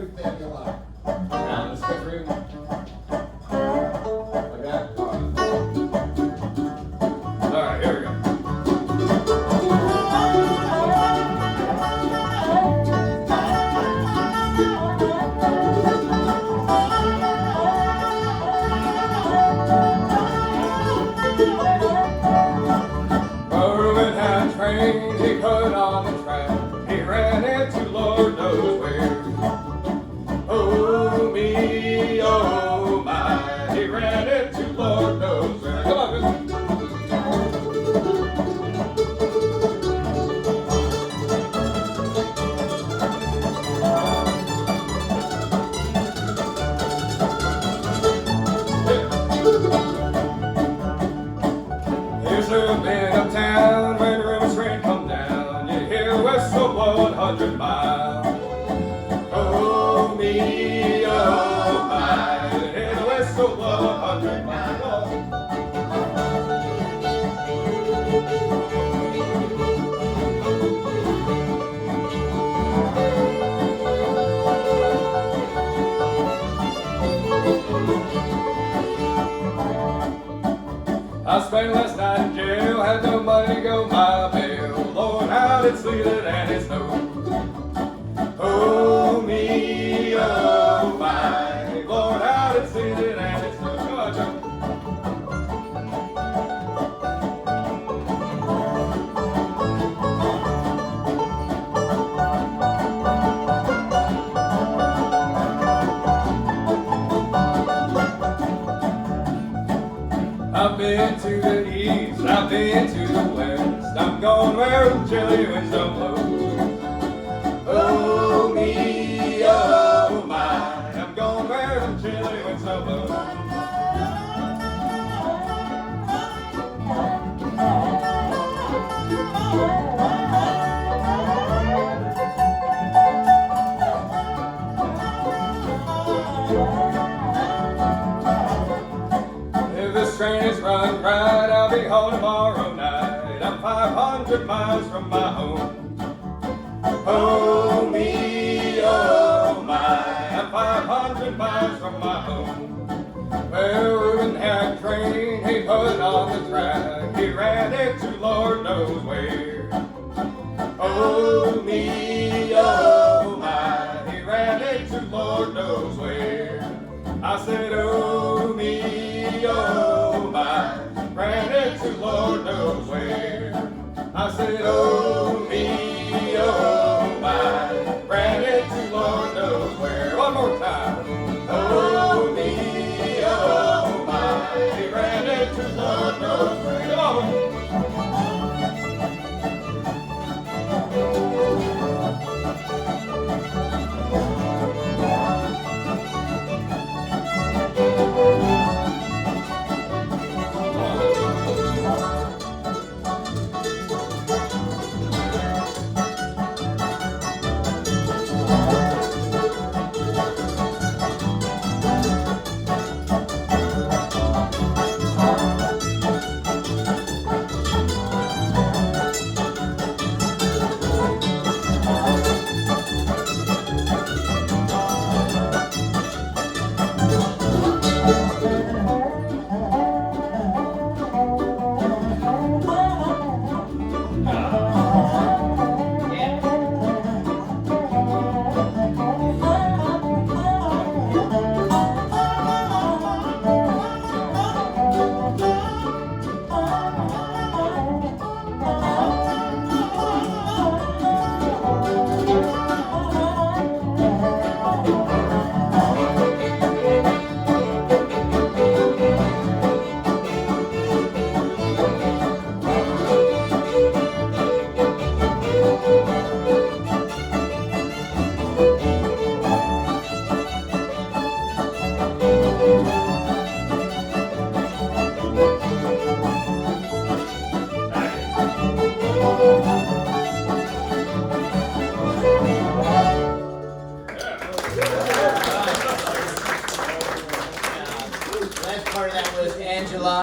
Now let's go through. Like that. Alright, here we go. Reuben had trains he put on the track. He ran into Lord knows where. Oh me, oh my, he ran into Lord knows where. Come on, Reuben. Here's the bit of town when Reuben's train come down. You hear whistle blow 100 miles. Oh me, oh my, you hear the whistle blow 100 miles. I spent last night in jail, had no money to go my bail. Lord, how it sleeted and it snowed. Oh me, oh my, Lord, how it sleeted and it snowed. Come on, Joe. I've been to the east, I've been to the west. I'm going where the chilly winds don't blow. Oh me, oh my, I'm going where the chilly winds don't blow. If this train is running right, I'll be home tomorrow night. I'm 500 miles from my home. Oh me, oh my, I'm 500 miles from my home. Well, Reuben had a train, he put on the track. He ran into Lord knows where. Oh me, oh my, he ran into Lord knows where. I said, oh me, oh my, ran into Lord knows where. I said, oh